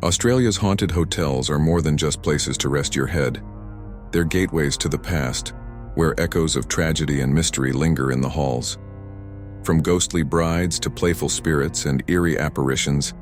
Australia's haunted hotels are more than just places to rest your head. They're gateways to the past, where echoes of tragedy and mystery linger in the halls. From ghostly brides to playful spirits and eerie apparitions,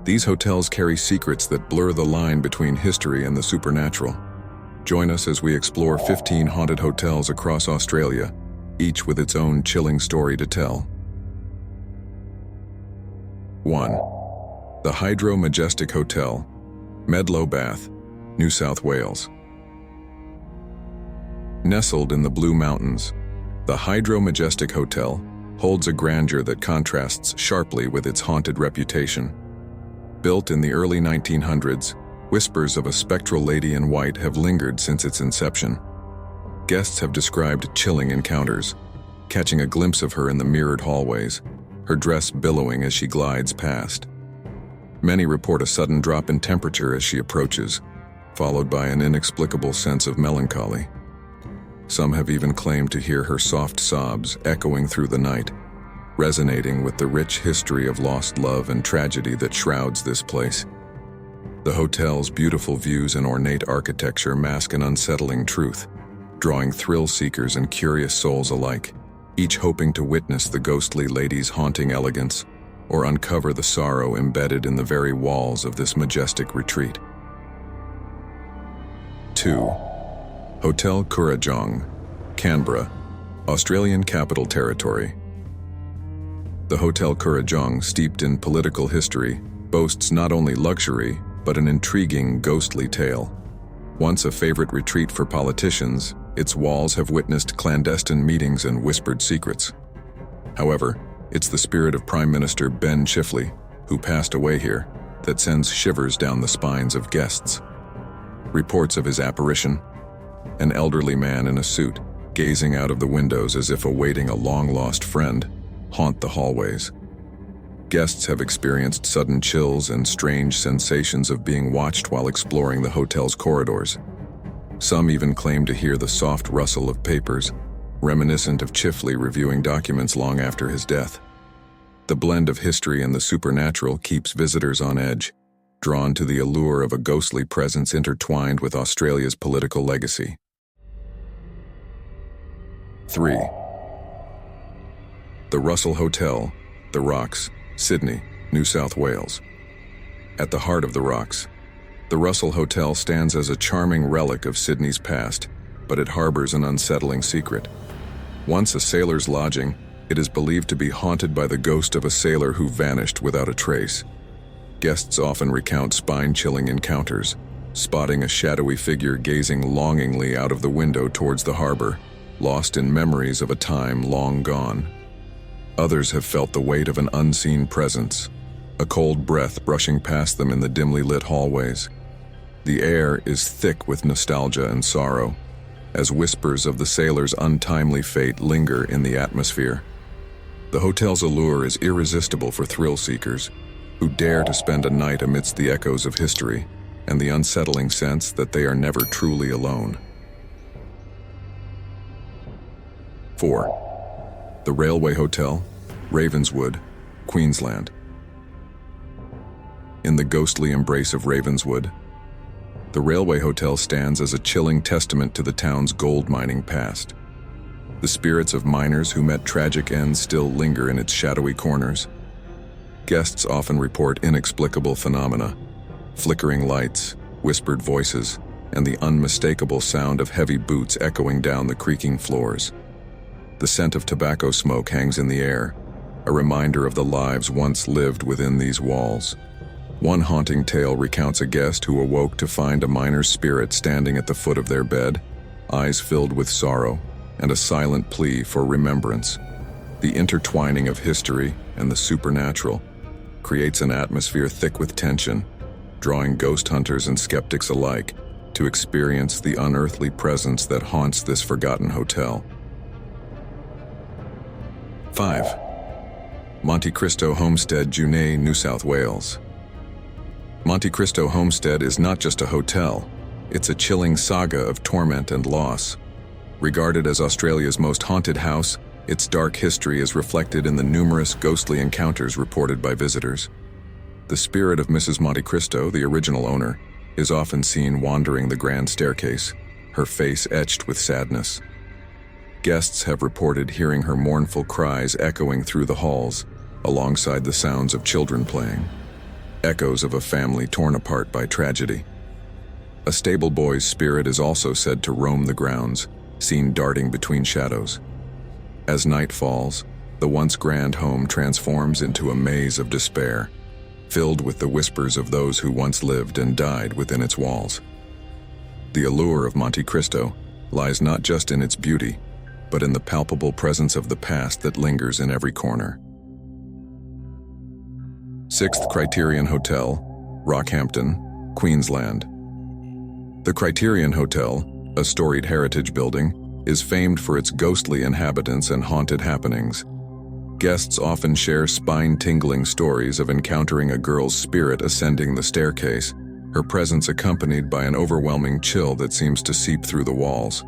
these hotels carry secrets that blur the line between history and the supernatural. Join us as we explore 15 haunted hotels across Australia, each with its own chilling story to tell. 1. The Majestic Hotel, Medlow Bath, New South Wales. Nestled in the Blue Mountains, the Majestic Hotel holds a grandeur that contrasts sharply with its haunted reputation. Built in the early 1900s, whispers of a spectral lady in white have lingered since its inception. Guests have described chilling encounters, catching a glimpse of her in the mirrored hallways, her dress billowing as she glides past. Many report a sudden drop in temperature as she approaches, followed by an inexplicable sense of melancholy. Some have even claimed to hear her soft sobs echoing through the night, resonating with the rich history of lost love and tragedy that shrouds this place. The hotel's beautiful views and ornate architecture mask an unsettling truth, drawing thrill seekers and curious souls alike, each hoping to witness the ghostly lady's haunting elegance or uncover the sorrow embedded in the very walls of this majestic retreat. 2. Hotel Kurjon, Canberra, Australian Capital Territory. The Hotel Kurjon, steeped in political history, boasts not only luxury, but an intriguing, ghostly tale. Once a favorite retreat for politicians, its walls have witnessed clandestine meetings and whispered secrets. However, it's the spirit of Prime Minister Ben Chifley, who passed away here, that sends shivers down the spines of guests. Reports of his apparition, an elderly man in a suit, gazing out of the windows as if awaiting a long-lost friend, haunt the hallways. Guests have experienced sudden chills and strange sensations of being watched while exploring the hotel's corridors. Some even claim to hear the soft rustle of papers, reminiscent of Chifley reviewing documents long after his death. The blend of history and the supernatural keeps visitors on edge, drawn to the allure of a ghostly presence intertwined with Australia's political legacy. 3. The Russell Hotel, The Rocks, Sydney, New South Wales. At the heart of the Rocks, the Russell Hotel stands as a charming relic of Sydney's past, but it harbors an unsettling secret. Once a sailor's lodging, it is believed to be haunted by the ghost of a sailor who vanished without a trace. Guests often recount spine-chilling encounters, spotting a shadowy figure gazing longingly out of the window towards the harbor, lost in memories of a time long gone. Others have felt the weight of an unseen presence, a cold breath brushing past them in the dimly lit hallways. The air is thick with nostalgia and sorrow, as whispers of the sailor's untimely fate linger in the atmosphere. The hotel's allure is irresistible for thrill seekers, who dare to spend a night amidst the echoes of history and the unsettling sense that they are never truly alone. 4. The Railway Hotel, Ravenswood, Queensland. In the ghostly embrace of Ravenswood, the Railway Hotel stands as a chilling testament to the town's gold mining past. The spirits of miners who met tragic ends still linger in its shadowy corners. Guests often report inexplicable phenomena, flickering lights, whispered voices, and the unmistakable sound of heavy boots echoing down the creaking floors. The scent of tobacco smoke hangs in the air, a reminder of the lives once lived within these walls. One haunting tale recounts a guest who awoke to find a miner's spirit standing at the foot of their bed, eyes filled with sorrow, and a silent plea for remembrance. The intertwining of history and the supernatural creates an atmosphere thick with tension, drawing ghost hunters and skeptics alike to experience the unearthly presence that haunts this forgotten hotel. 5. Monte Cristo Homestead, Junee, New South Wales. Monte Cristo Homestead is not just a hotel, it's a chilling saga of torment and loss. Regarded as Australia's most haunted house, its dark history is reflected in the numerous ghostly encounters reported by visitors. The spirit of Mrs. Monte Cristo, the original owner, is often seen wandering the grand staircase, her face etched with sadness. Guests have reported hearing her mournful cries echoing through the halls, alongside the sounds of children playing, echoes of a family torn apart by tragedy. A stable boy's spirit is also said to roam the grounds, seen darting between shadows. As night falls, the once grand home transforms into a maze of despair, filled with the whispers of those who once lived and died within its walls. The allure of Monte Cristo lies not just in its beauty, but in the palpable presence of the past that lingers in every corner. 6th Criterion Hotel, Rockhampton, Queensland. The Criterion Hotel, a storied heritage building, is famed for its ghostly inhabitants and haunted happenings. Guests often share spine-tingling stories of encountering a girl's spirit ascending the staircase, her presence accompanied by an overwhelming chill that seems to seep through the walls.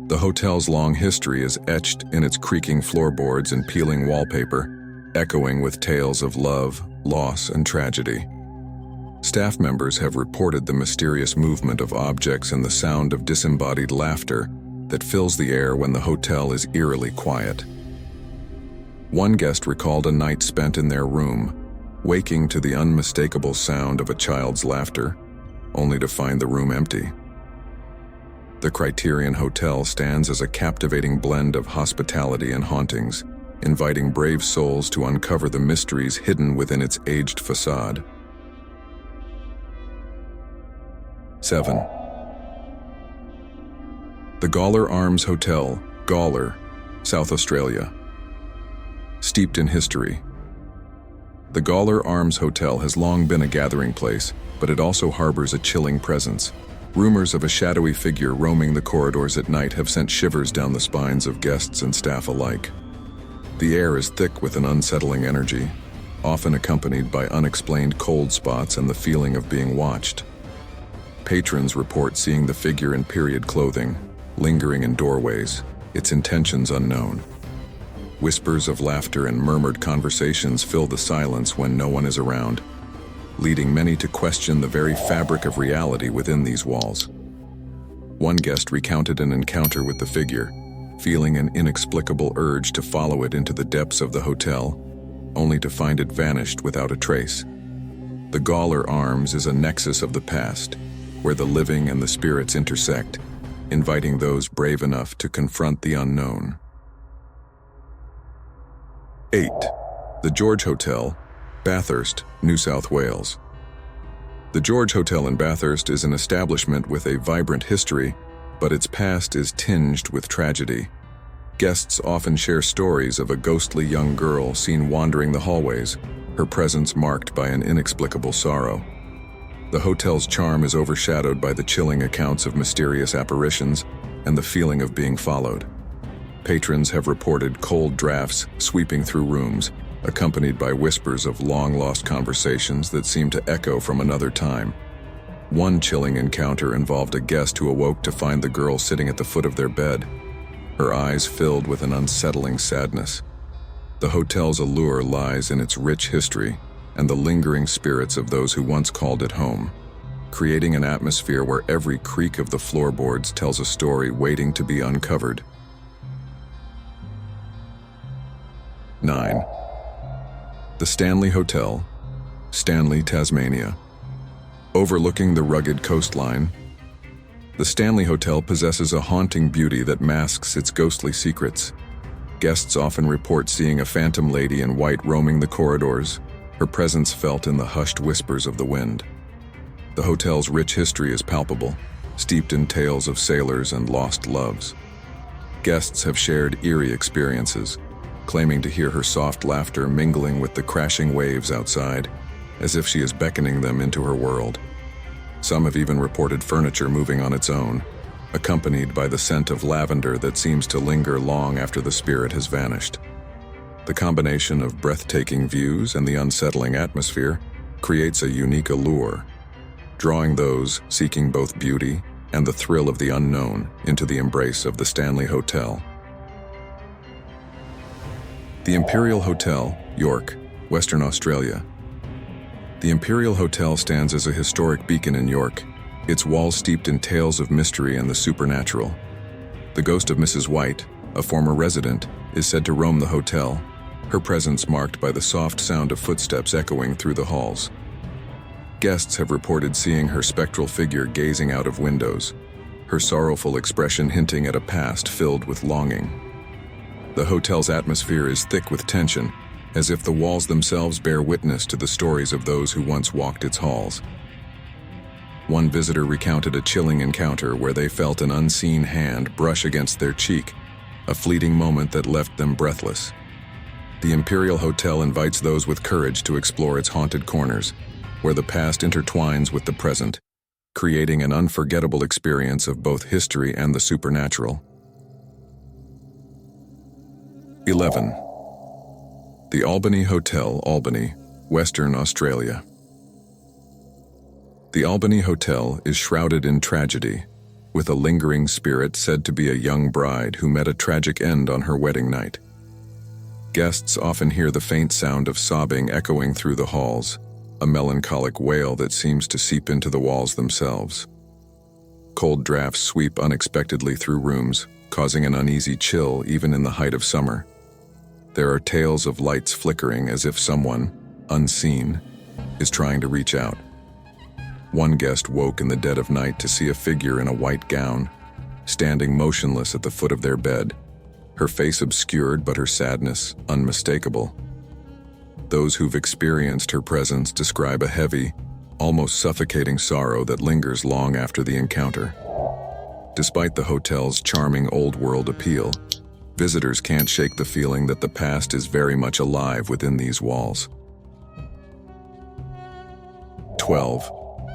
The hotel's long history is etched in its creaking floorboards and peeling wallpaper, echoing with tales of love, loss, and tragedy. Staff members have reported the mysterious movement of objects and the sound of disembodied laughter that fills the air when the hotel is eerily quiet. One guest recalled a night spent in their room, waking to the unmistakable sound of a child's laughter, only to find the room empty. The Criterion Hotel stands as a captivating blend of hospitality and hauntings, inviting brave souls to uncover the mysteries hidden within its aged facade. 7. The Gawler Arms Hotel, Gawler, South Australia. Steeped in history. The Gawler Arms Hotel has long been a gathering place, but it also harbors a chilling presence. Rumors of a shadowy figure roaming the corridors at night have sent shivers down the spines of guests and staff alike. The air is thick with an unsettling energy, often accompanied by unexplained cold spots and the feeling of being watched. Patrons report seeing the figure in period clothing, lingering in doorways, its intentions unknown. Whispers of laughter and murmured conversations fill the silence when no one is around, leading many to question the very fabric of reality within these walls. One guest recounted an encounter with the figure, feeling an inexplicable urge to follow it into the depths of the hotel, only to find it vanished without a trace. The Gawler Arms is a nexus of the past, where the living and the spirits intersect, inviting those brave enough to confront the unknown. 8. The George Hotel, Bathurst, New South Wales. The George Hotel in Bathurst is an establishment with a vibrant history, but its past is tinged with tragedy. Guests often share stories of a ghostly young girl seen wandering the hallways, her presence marked by an inexplicable sorrow. The hotel's charm is overshadowed by the chilling accounts of mysterious apparitions and the feeling of being followed. Patrons have reported cold drafts sweeping through rooms, accompanied by whispers of long-lost conversations that seem to echo from another time. One chilling encounter involved a guest who awoke to find the girl sitting at the foot of their bed, her eyes filled with an unsettling sadness. The hotel's allure lies in its rich history and the lingering spirits of those who once called it home, creating an atmosphere where every creak of the floorboards tells a story waiting to be uncovered. 9. The Stanley Hotel, Stanley, Tasmania. Overlooking the rugged coastline, the Stanley Hotel possesses a haunting beauty that masks its ghostly secrets. Guests often report seeing a phantom lady in white roaming the corridors, her presence felt in the hushed whispers of the wind. The hotel's rich history is palpable, steeped in tales of sailors and lost loves. Guests have shared eerie experiences, claiming to hear her soft laughter mingling with the crashing waves outside, as if she is beckoning them into her world. Some have even reported furniture moving on its own, accompanied by the scent of lavender that seems to linger long after the spirit has vanished. The combination of breathtaking views and the unsettling atmosphere creates a unique allure, drawing those seeking both beauty and the thrill of the unknown into the embrace of the Stanley Hotel. The Imperial Hotel, York, Western Australia. The Imperial Hotel stands as a historic beacon in York, its walls steeped in tales of mystery and the supernatural. The ghost of Mrs. White, a former resident, is said to roam the hotel, her presence marked by the soft sound of footsteps echoing through the halls. Guests have reported seeing her spectral figure gazing out of windows, her sorrowful expression hinting at a past filled with longing. The hotel's atmosphere is thick with tension, as if the walls themselves bear witness to the stories of those who once walked its halls. One visitor recounted a chilling encounter where they felt an unseen hand brush against their cheek, a fleeting moment that left them breathless. The Imperial Hotel invites those with courage to explore its haunted corners, where the past intertwines with the present, creating an unforgettable experience of both history and the supernatural. 11. The Albany Hotel, Albany, Western Australia. The Albany Hotel is shrouded in tragedy, with a lingering spirit said to be a young bride who met a tragic end on her wedding night. Guests often hear the faint sound of sobbing echoing through the halls, a melancholic wail that seems to seep into the walls themselves. Cold drafts sweep unexpectedly through rooms, causing an uneasy chill even in the height of summer. There are tales of lights flickering as if someone, unseen, is trying to reach out. One guest woke in the dead of night to see a figure in a white gown, standing motionless at the foot of their bed, her face obscured but her sadness unmistakable. Those who've experienced her presence describe a heavy, almost suffocating sorrow that lingers long after the encounter. Despite the hotel's charming old-world appeal, visitors can't shake the feeling that the past is very much alive within these walls. 12.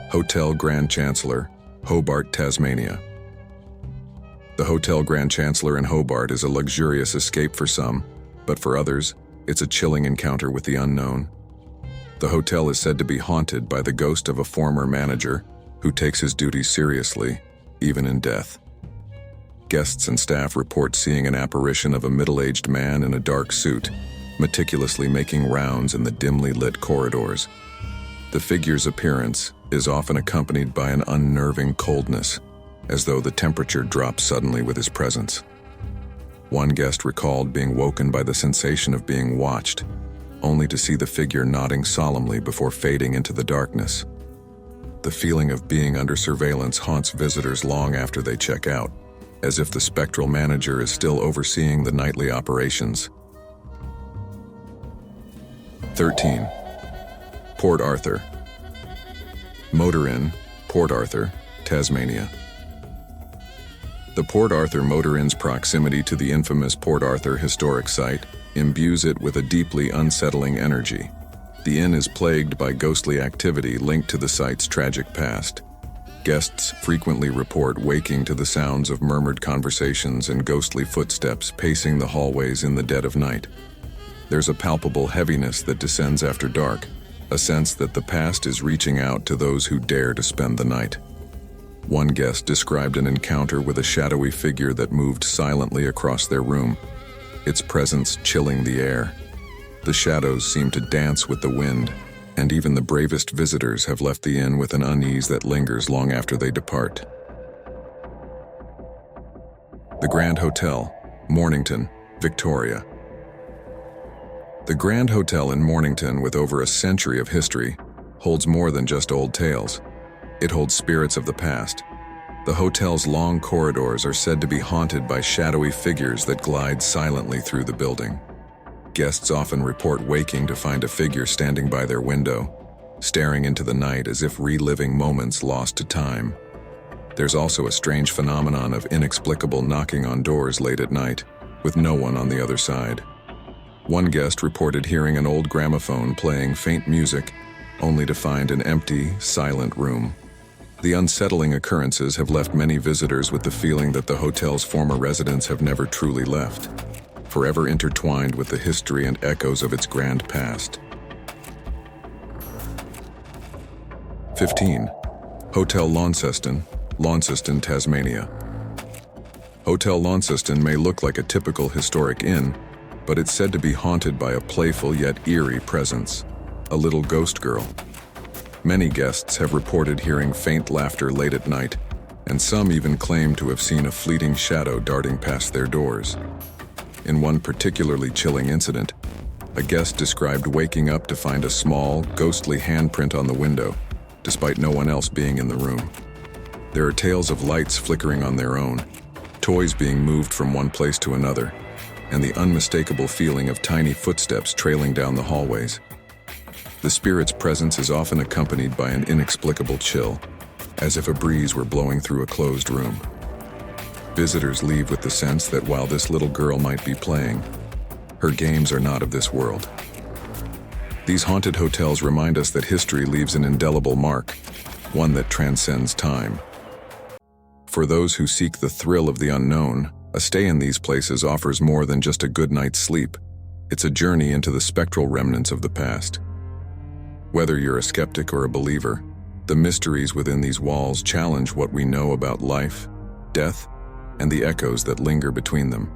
Hotel Grand Chancellor, Hobart, Tasmania. The Hotel Grand Chancellor in Hobart is a luxurious escape for some, but for others, it's a chilling encounter with the unknown. The hotel is said to be haunted by the ghost of a former manager who takes his duties seriously, even in death. Guests and staff report seeing an apparition of a middle-aged man in a dark suit, meticulously making rounds in the dimly lit corridors. The figure's appearance is often accompanied by an unnerving coldness, as though the temperature drops suddenly with his presence. One guest recalled being woken by the sensation of being watched, only to see the figure nodding solemnly before fading into the darkness. The feeling of being under surveillance haunts visitors long after they check out, as if the spectral manager is still overseeing the nightly operations. 13. Port Arthur. Motor Inn, Port Arthur, Tasmania. The Port Arthur Motor Inn's proximity to the infamous Port Arthur historic site imbues it with a deeply unsettling energy. The inn is plagued by ghostly activity linked to the site's tragic past. Guests frequently report waking to the sounds of murmured conversations and ghostly footsteps pacing the hallways in the dead of night. There's a palpable heaviness that descends after dark, a sense that the past is reaching out to those who dare to spend the night. One guest described an encounter with a shadowy figure that moved silently across their room, its presence chilling the air. The shadows seemed to dance with the wind, and even the bravest visitors have left the inn with an unease that lingers long after they depart. The Grand Hotel, Mornington, Victoria. The Grand Hotel in Mornington, with over a century of history, holds more than just old tales. It holds spirits of the past. The hotel's long corridors are said to be haunted by shadowy figures that glide silently through the building. Guests often report waking to find a figure standing by their window, staring into the night as if reliving moments lost to time. There's also a strange phenomenon of inexplicable knocking on doors late at night, with no one on the other side. One guest reported hearing an old gramophone playing faint music, only to find an empty, silent room. The unsettling occurrences have left many visitors with the feeling that the hotel's former residents have never truly left, forever intertwined with the history and echoes of its grand past. 15. Hotel Launceston, Launceston, Tasmania. Hotel Launceston may look like a typical historic inn, but it's said to be haunted by a playful yet eerie presence, a little ghost girl. Many guests have reported hearing faint laughter late at night, and some even claim to have seen a fleeting shadow darting past their doors. In one particularly chilling incident, a guest described waking up to find a small, ghostly handprint on the window, despite no one else being in the room. There are tales of lights flickering on their own, toys being moved from one place to another, and the unmistakable feeling of tiny footsteps trailing down the hallways. The spirit's presence is often accompanied by an inexplicable chill, as if a breeze were blowing through a closed room. Visitors leave with the sense that while this little girl might be playing, her games are not of this world. These haunted hotels remind us that history leaves an indelible mark, one that transcends time. For those who seek the thrill of the unknown, a stay in these places offers more than just a good night's sleep. It's a journey into the spectral remnants of the past. Whether you're a skeptic or a believer, the mysteries within these walls challenge what we know about life, death, and the echoes that linger between them.